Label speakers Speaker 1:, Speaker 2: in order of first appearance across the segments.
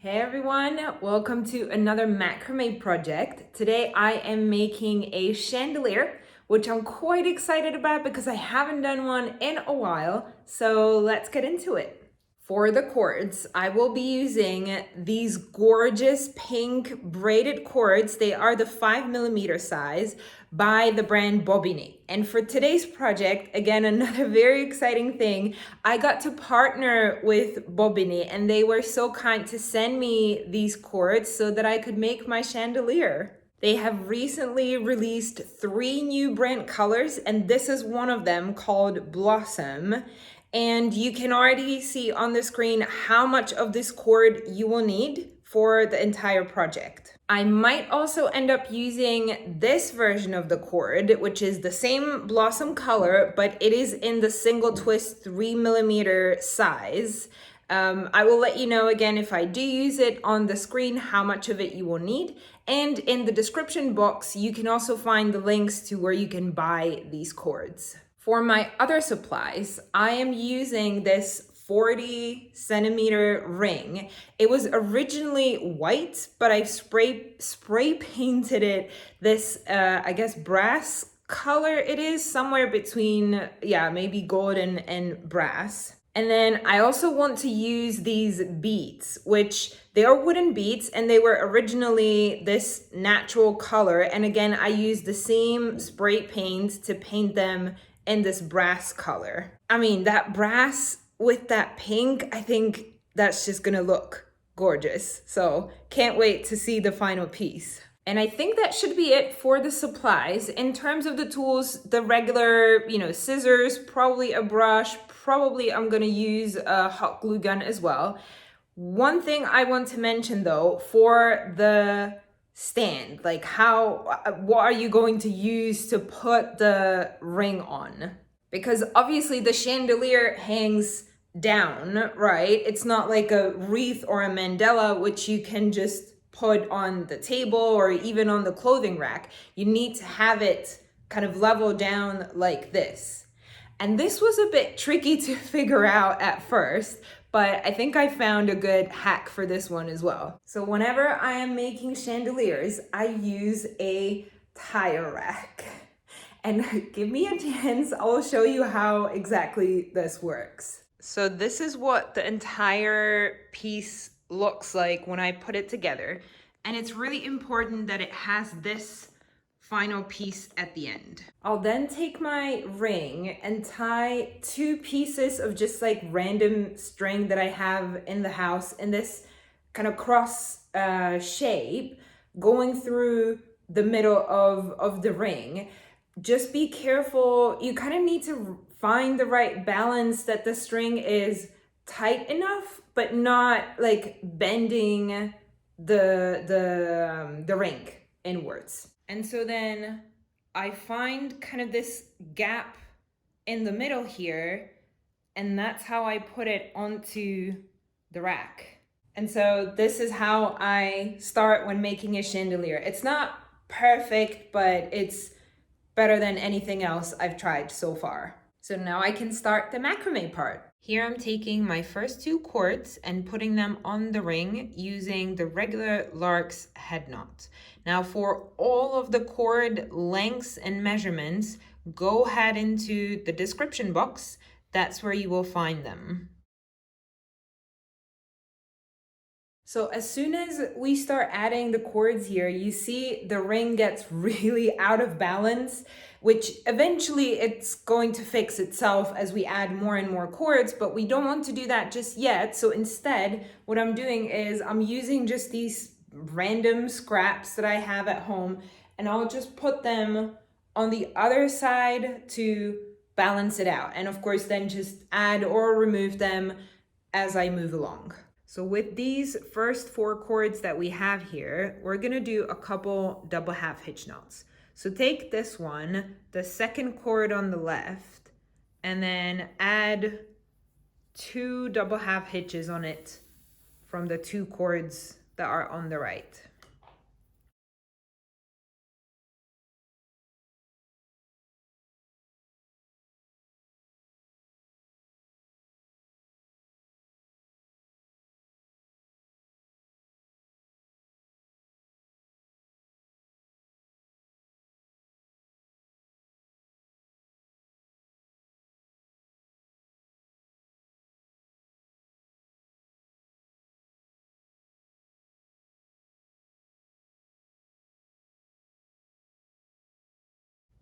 Speaker 1: Hey everyone, welcome to another macrame project. Today I am making a chandelier, which I'm quite excited about because I haven't done one in a while. So let's get into it. For the cords, I will be using these gorgeous pink braided cords. They are the 5mm size by the brand Bobbinet. And for today's project, again, another very exciting thing, I got to partner with Bobbinet and they were so kind to send me these cords so that I could make my chandelier. They have recently released 3 new brand colors, and this is one of them called Blossom. And you can already see on the screen how much of this cord you will need for the entire project. I might also end up using this version of the cord, which is the same Blossom color, but it is in the single twist 3mm size. I will let you know again if I do use it on the screen how much of it you will need. And in the description box, you can also find the links to where you can buy these cords. For my other supplies, I am using this 40cm ring. It was originally white, but I spray painted it this, I guess, brass color. It is somewhere between, yeah, maybe gold and brass. And then I also want to use these beads, which they are wooden beads and they were originally this natural color. And again, I used the same spray paint to paint them in this brass color. I mean, that brass with that pink, I think that's just gonna look gorgeous. So can't wait to see the final piece. And I think that should be it for the supplies. In terms of the tools, the regular, scissors, probably a brush, probably I'm gonna use a hot glue gun as well. One thing I want to mention though, for the stand, like what are you going to use to put the ring on? Because obviously the chandelier hangs down, right? It's not like a wreath or a mandala, which you can just put on the table or even on the clothing rack. You need to have it kind of level down like this. And this was a bit tricky to figure out at first, but I think I found a good hack for this one as well. So whenever I am making chandeliers, I use a tire rack. And give me a chance, I'll show you how exactly this works. So this is what the entire piece looks like when I put it together. And it's really important that it has this final piece at the end. I'll then take my ring and tie 2 pieces of just like random string that I have in the house in this kind of cross shape going through the middle of the ring. Just be careful. You kind of need to find the right balance that the string is tight enough, but not like bending the ring inwards. And so then I find kind of this gap in the middle here, and that's how I put it onto the rack. And so this is how I start when making a chandelier. It's not perfect, but it's better than anything else I've tried so far. So now I can start the macrame part. Here I'm taking my first 2 cords and putting them on the ring using the regular Lark's head knot. Now for all of the cord lengths and measurements, go ahead into the description box. That's where you will find them. So as soon as we start adding the cords here, you see the ring gets really out of balance, which eventually it's going to fix itself as we add more and more cords, but we don't want to do that just yet. So instead, what I'm doing is I'm using just these random scraps that I have at home, and I'll just put them on the other side to balance it out. And of course, then just add or remove them as I move along. So with these first 4 cords that we have here, we're gonna do a couple double half hitch knots. So take this one, the second cord on the left, and then add 2 double half hitches on it from the 2 cords that are on the right.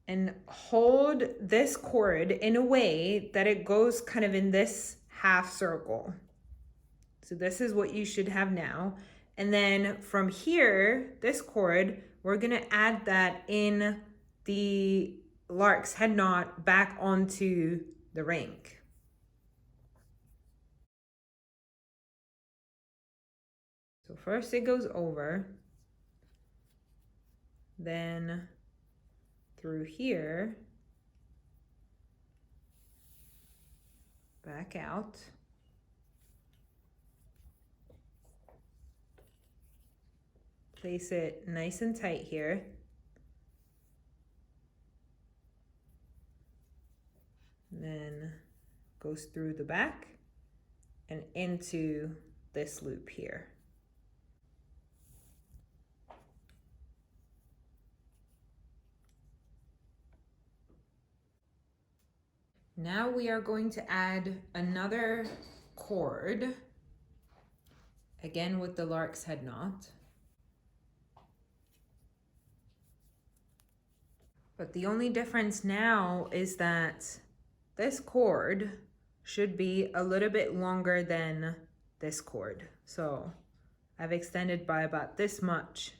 Speaker 1: and hold this cord in a way that it goes kind of in this half circle. So this is what you should have now. And then from here, this cord, we're gonna add that in the lark's head knot back onto the ring. So first it goes over, then through here, back out. Place it nice and tight here. And then goes through the back and into this loop here. Now we are going to add another cord, again with the lark's head knot. But the only difference now is that this cord should be a little bit longer than this cord. So I've extended by about this much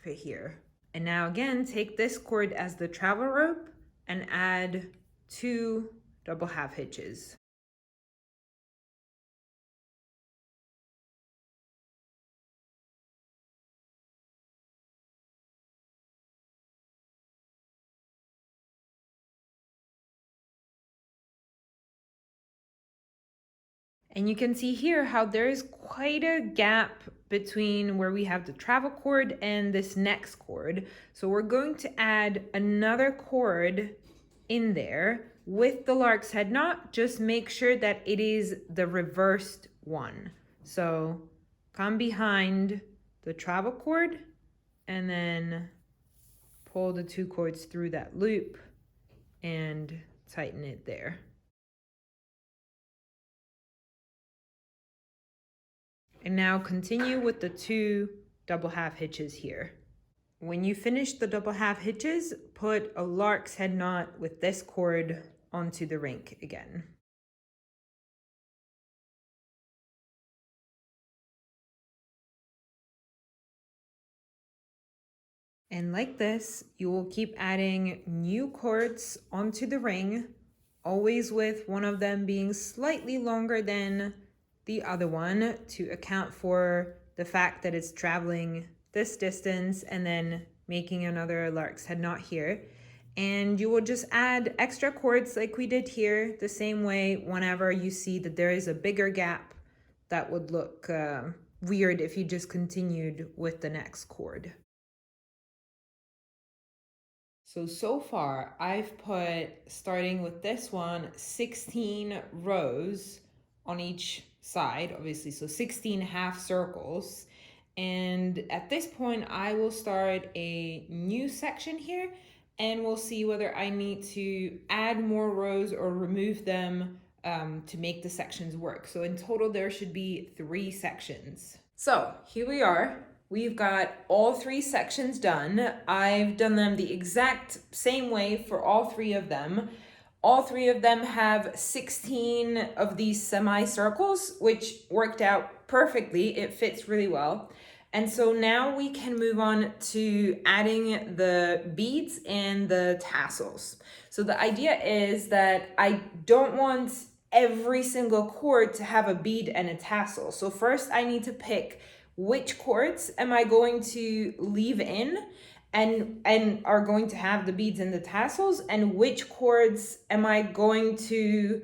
Speaker 1: for here. And now again, take this cord as the travel rope and add 2 double half hitches. And you can see here how there is quite a gap between where we have the travel cord and this next cord. So we're going to add another cord in there with the lark's head knot. Just make sure that it is the reversed one. So come behind the travel cord and then pull the 2 cords through that loop and tighten it there. And now continue with the 2 double half hitches here. When you finish the double half hitches, put a lark's head knot with this cord onto the ring again. And like this, you will keep adding new cords onto the ring, always with one of them being slightly longer than the other one to account for the fact that it's traveling this distance and then making another lark's head knot here. And you will just add extra cords like we did here, the same way whenever you see that there is a bigger gap that would look weird if you just continued with the next cord. So far I've put, starting with this one, 16 rows on each side, obviously, so 16 half circles. And at this point I will start a new section here and we'll see whether I need to add more rows or remove them to make the sections work. So in total there should be 3 sections. So here we are. We've got all 3 sections done. I've done them the exact same way for all 3 of them. All 3 of them have 16 of these semicircles, which worked out perfectly. It fits really well. And so now we can move on to adding the beads and the tassels. So the idea is that I don't want every single cord to have a bead and a tassel. So first I need to pick which cords am I going to leave in and are going to have the beads and the tassels, and which cords am I going to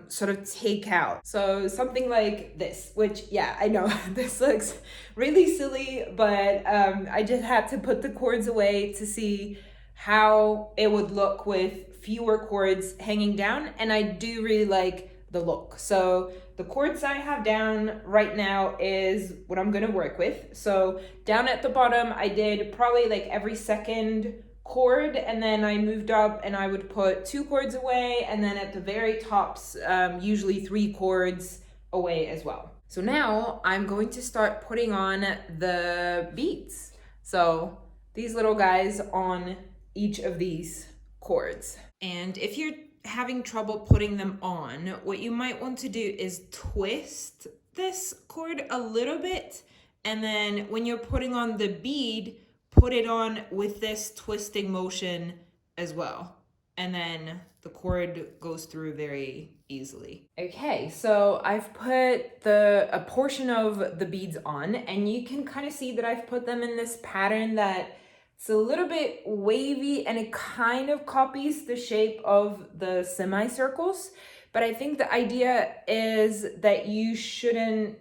Speaker 1: sort of take out. So something like this, which, yeah, I know this looks really silly, but I just had to put the cords away to see how it would look with fewer cords hanging down, and I do really like the look. So the cords I have down right now is what I'm gonna work with. So down at the bottom, I did probably like every second cord, and then I moved up and I would put 2 cords away, and then at the very tops, usually 3 cords away as well. So now I'm going to start putting on the beads. So these little guys on each of these cords. And if you're having trouble putting them on, what you might want to do is twist this cord a little bit, and then when you're putting on the bead, put it on with this twisting motion as well. And then the cord goes through very easily. Okay, so I've put a portion of the beads on, and you can kind of see that I've put them in this pattern that it's a little bit wavy, and it kind of copies the shape of the semicircles. But I think the idea is that you shouldn't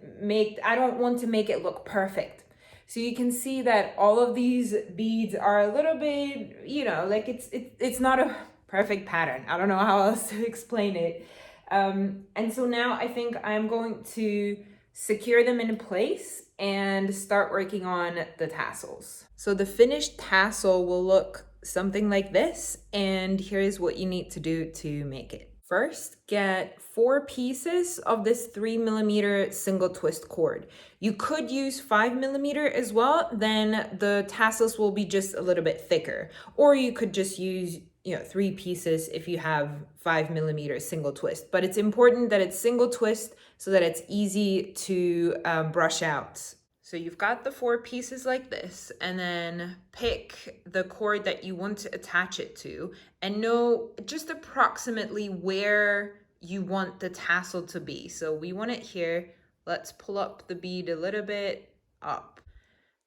Speaker 1: I don't want to make it look perfect. So you can see that all of these beads are a little bit, like it's not a perfect pattern. I don't know how else to explain it. And so now I think I'm going to secure them in place and start working on the tassels. So the finished tassel will look something like this, and here's what you need to do to make it. First, get 4 pieces of this 3mm single twist cord. You could use 5mm as well, then the tassels will be just a little bit thicker. Or you could just use 3 pieces if you have 5mm single twist. But it's important that it's single twist so that it's easy to brush out. So you've got the 4 pieces like this, and then pick the cord that you want to attach it to and know just approximately where you want the tassel to be. So we want it here. Let's pull up the bead a little bit up.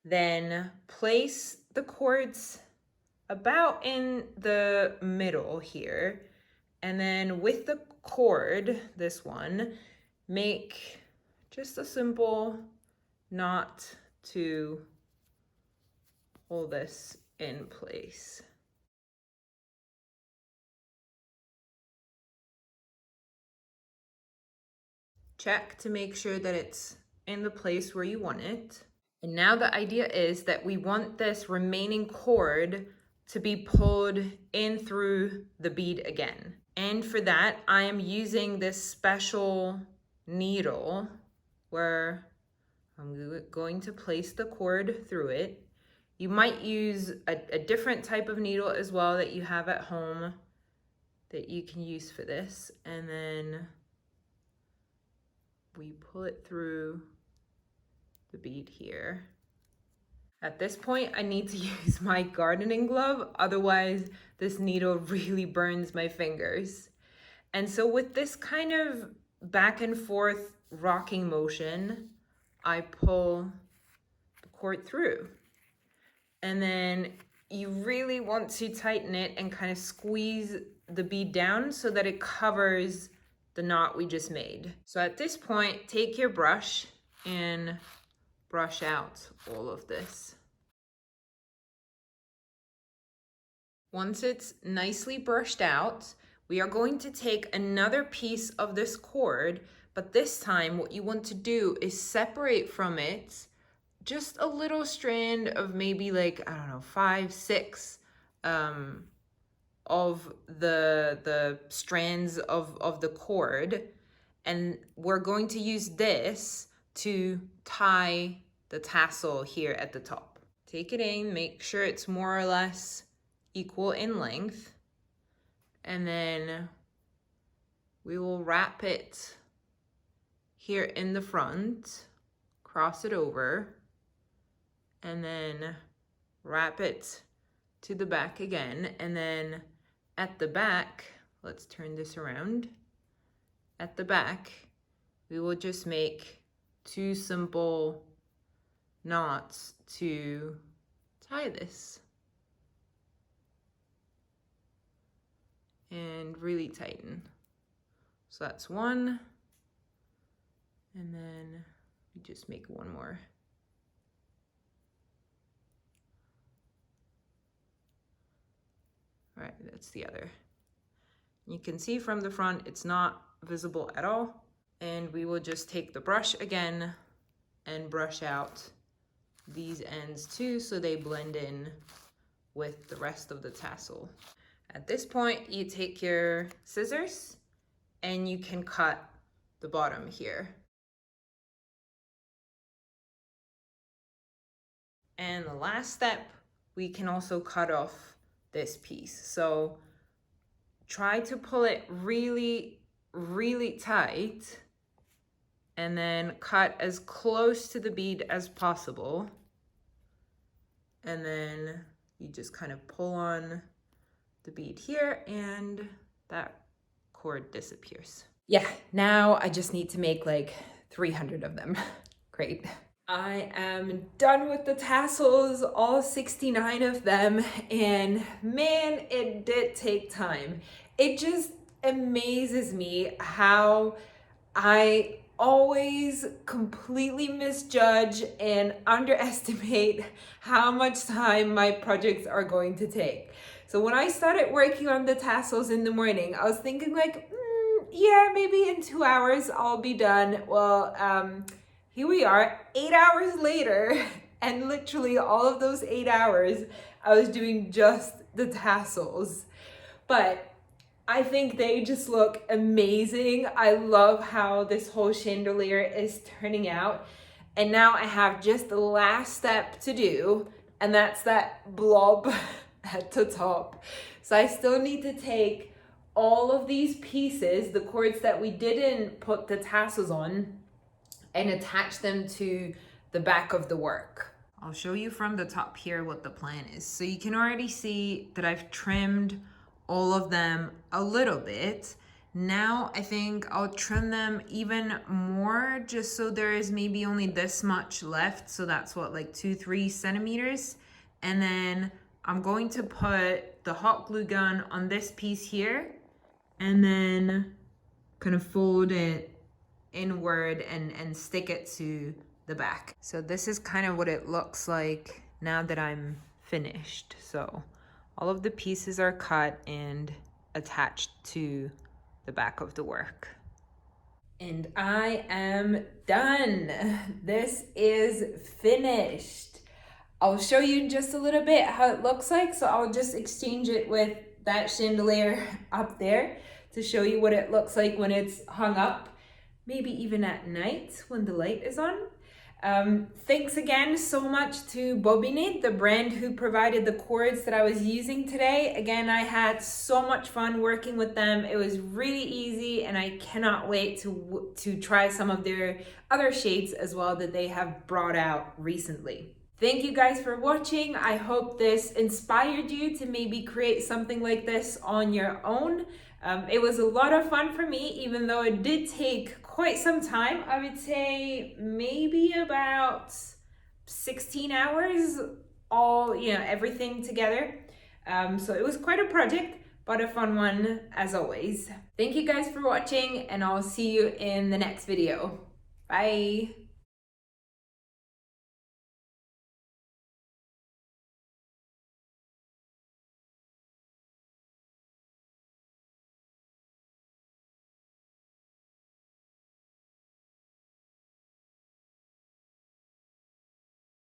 Speaker 1: Then place the cords about in the middle here. And then with the cord, this one, make just a simple knot to hold this in place. Check to make sure that it's in the place where you want it. And now the idea is that we want this remaining cord to be pulled in through the bead again. And for that, I am using this special needle where I'm going to place the cord through it. You might use a different type of needle as well that you have at home that you can use for this. And then we pull it through the bead here. At this point, I need to use my gardening glove, otherwise this needle really burns my fingers. And so with this kind of back and forth rocking motion, I pull the cord through. And then you really want to tighten it and kind of squeeze the bead down so that it covers the knot we just made. So at this point, take your brush and brush out all of this. Once it's nicely brushed out, we are going to take another piece of this cord, but this time what you want to do is separate from it just a little strand of maybe like, I don't know, 5, 6 of the strands of the cord. And we're going to use this to tie the tassel here at the top. Take it in, make sure it's more or less equal in length. And then we will wrap it here in the front, cross it over, and then wrap it to the back again. And then at the back, let's turn this around. At the back, we will just make 2 simple knots to tie this. And really tighten. So that's 1. And then we just make 1 more. All right, that's the other. You can see from the front, it's not visible at all. And we will just take the brush again and brush out these ends too, so they blend in with the rest of the tassel. At this point, you take your scissors and you can cut the bottom here. And the last step, we can also cut off this piece. So try to pull it really, really tight, and then cut as close to the bead as possible. And then you just kind of pull on the bead here and that cord disappears. Yeah, now I just need to make like 300 of them. Great. I am done with the tassels, all 69 of them, and man, it did take time. It just amazes me how I always completely misjudge and underestimate how much time my projects are going to take. So when I started working on the tassels in the morning, I was thinking like, yeah, maybe in 2 hours I'll be done. Well, here we are 8 hours later, and literally all of those 8 hours I was doing just the tassels. But I think they just look amazing. I love how this whole chandelier is turning out. And now I have just the last step to do, and that's that blob at the top. So I still need to take all of these pieces, the cords that we didn't put the tassels on, and attach them to the back of the work. I'll show you from the top here what the plan is. So you can already see that I've trimmed all of them a little bit. Now I think I'll trim them even more, just so there is maybe only this much left. So that's what, like 2-3 centimeters. And then I'm going to put the hot glue gun on this piece here, and then kind of fold it inward and stick it to the back. So this is kind of what it looks like now that I'm finished. So all of the pieces are cut and attached to the back of the work. And I am done. This is finished. I'll show you in just a little bit how it looks like. So I'll just exchange it with that chandelier up there to show you what it looks like when it's hung up, maybe even at night when the light is on. Thanks again so much to Bobinit, the brand who provided the cords that I was using today. Again, I had so much fun working with them. It was really easy, and I cannot wait to try some of their other shades as well that they have brought out recently. Thank you guys for watching. I hope this inspired you to maybe create something like this on your own. It was a lot of fun for me, even though it did take quite some time. I would say maybe about 16 hours, all, everything together. So it was quite a project, but a fun one as always. Thank you guys for watching, and I'll see you in the next video. Bye.